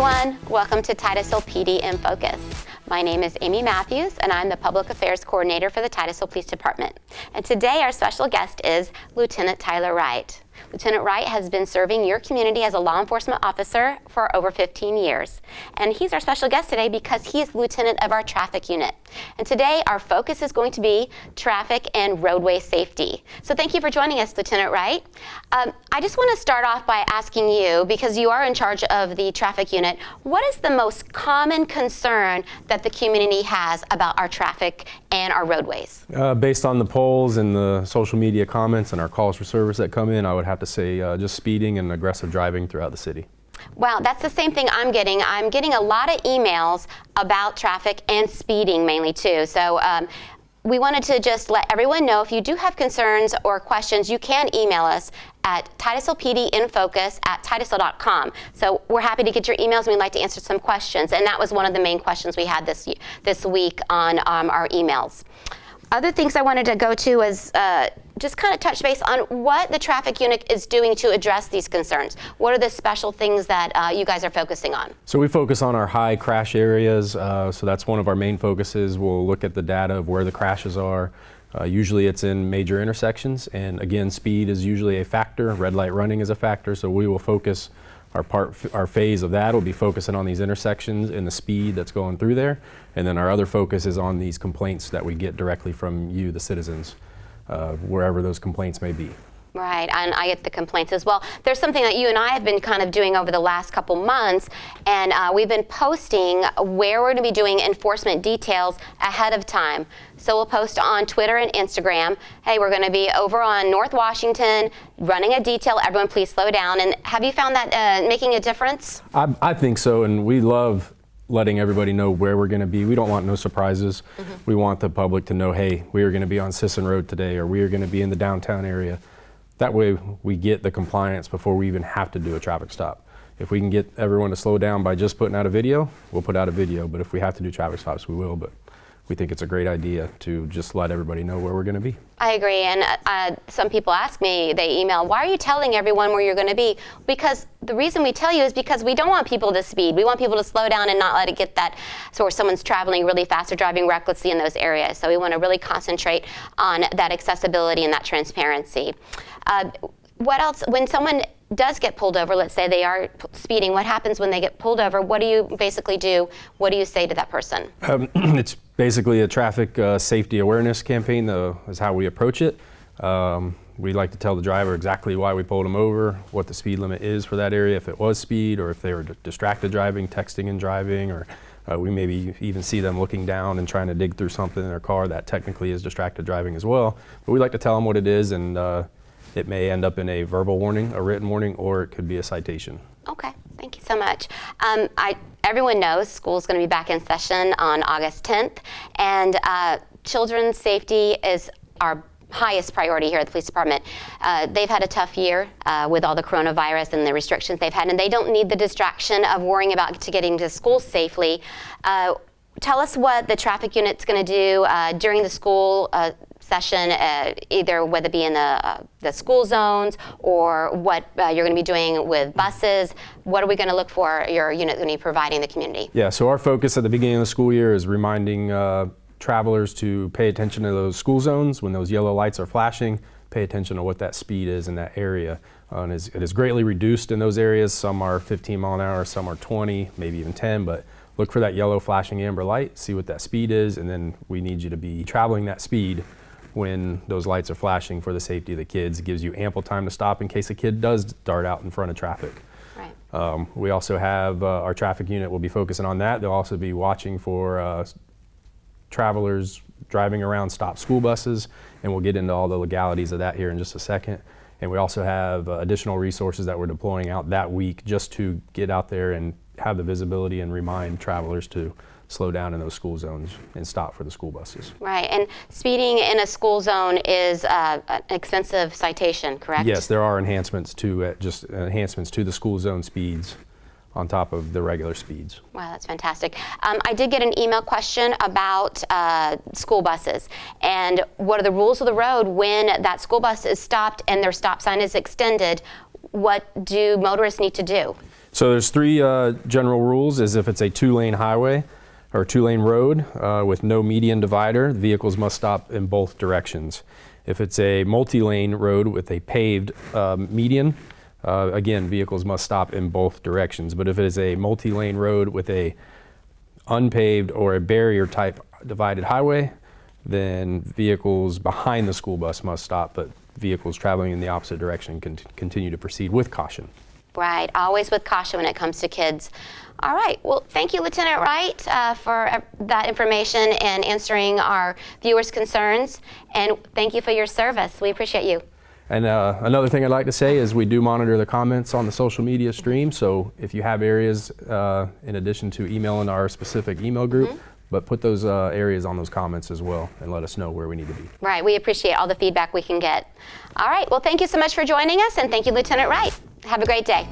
everyone. Welcome to Titusville PD in Focus. My name is Amy Matthews, and I'm the Public Affairs Coordinator for the Titusville Police Department. And today our special guest is Lieutenant Tyler Wright. Lieutenant Wright has been serving your community as a law enforcement officer for over 15 years. And he's our special guest today because he is lieutenant of our traffic unit. And today our focus is going to be traffic and roadway safety. So thank you for joining us, Lieutenant Wright. I just want to start off by asking you, because you are in charge of the traffic unit, what is the most common concern that the community has about our traffic and our roadways? Based on the polls and the social media comments and our calls for service that come in, I would have to say just speeding and aggressive driving throughout the city. Wow, that's the same thing I'm getting. I'm getting a lot of emails about traffic and speeding mainly too. So we wanted to just let everyone know if you do have concerns or questions, you can email us at TitusvillePDinfocus@titusville.com. So we're happy to get your emails, and we'd like to answer some questions. And that was one of the main questions we had this week on our emails. Other things I wanted to go to is just kind of touch base on what the traffic unit is doing to address these concerns. What are the special things that you guys are focusing on? So we focus on our high crash areas. So that's one of our main focuses. We'll look at the data of where the crashes are. Usually it's in major intersections. And again, speed is usually a factor. Red light running is a factor. So we will focus our phase of that will be focusing on these intersections and the speed that's going through there. And then our other focus is on these complaints that we get directly from you, the citizens, wherever those complaints may be. Right, and I get the complaints as well. There's something that you and I have been kind of doing over the last couple months, and we've been posting where we're going to be doing enforcement details ahead of time. So we'll post on Twitter and Instagram, hey, we're going to be over on North Washington running a detail, everyone please slow down. And have you found that making a difference? I think so, and we love letting everybody know where we're going to be. We don't want no surprises. Mm-hmm. We want the public to know, hey, we are going to be on Sisson Road today, or we are going to be in the downtown area. That way we get the compliance before we even have to do a traffic stop. If we can get everyone to slow down by just putting out a video, we'll put out a video. But if we have to do traffic stops, we will. But we think it's a great idea to just let everybody know where we're going to be. I agree. And some people ask me, they email, why are you telling everyone where you're going to be? Because the reason we tell you is because we don't want people to speed. We want people to slow down and not let it get that, so where someone's traveling really fast or driving recklessly in those areas. So we want to really concentrate on that accessibility and that transparency. What else, when someone does get pulled over, let's say they are speeding, what happens when they get pulled over? What do you basically do? What do you say to that person? It's basically a traffic safety awareness campaign is how we approach it. We like to tell the driver exactly why we pulled them over, what the speed limit is for that area, if it was speed, or if they were distracted driving, texting and driving, or we maybe even see them looking down and trying to dig through something in their car. That technically is distracted driving as well. But we like to tell them what it is, and it may end up in a verbal warning, a written warning, or it could be a citation. Okay, thank you so much. Everyone knows school's going to be back in session on August 10th, and children's safety is our highest priority here at the police department. They've had a tough year with all the coronavirus and the restrictions they've had, and they don't need the distraction of worrying about getting to school safely. Tell us what the traffic unit's going to do during the school session, either whether it be in the school zones or what you're going to be doing with buses. What are we going to look for your unit going to be providing the community? Yeah, so our focus at the beginning of the school year is reminding travelers to pay attention to those school zones. When those yellow lights are flashing, pay attention to what that speed is in that area. And it is greatly reduced in those areas. Some are 15 mile an hour, some are 20, maybe even 10, but look for that yellow flashing amber light, see what that speed is, and then we need you to be traveling that speed when those lights are flashing for the safety of the kids. It gives you ample time to stop in case a kid does dart out in front of traffic. Right. We also have our traffic unit will be focusing on that. They'll also be watching for travelers driving around stopped school buses, and we'll get into all the legalities of that here in just a second. And we also have additional resources that we're deploying out that week just to get out there and have the visibility and remind travelers to slow down in those school zones and stop for the school buses. Right, and speeding in a school zone is an expensive citation, correct? Yes, there are enhancements to the school zone speeds on top of the regular speeds. Wow, that's fantastic. I did get an email question about school buses and what are the rules of the road when that school bus is stopped and their stop sign is extended. What do motorists need to do? So there's three general rules. Is if it's a two-lane highway or two-lane road with no median divider, vehicles must stop in both directions. If it's a multi-lane road with a paved median, again, vehicles must stop in both directions. But if it is a multi-lane road with a unpaved or a barrier type divided highway, then vehicles behind the school bus must stop, but vehicles traveling in the opposite direction can continue to proceed with caution. Right, always with caution when it comes to kids. All right, well, thank you, Lieutenant Wright, for that information and answering our viewers' concerns, and thank you for your service. We appreciate you. And another thing I'd like to say is we do monitor the comments on the social media stream, so if you have areas, in addition to emailing our specific email group, but put those areas on those comments as well and let us know where we need to be. Right, we appreciate all the feedback we can get. All right, well, thank you so much for joining us, and thank you, Lieutenant Wright. Have a great day.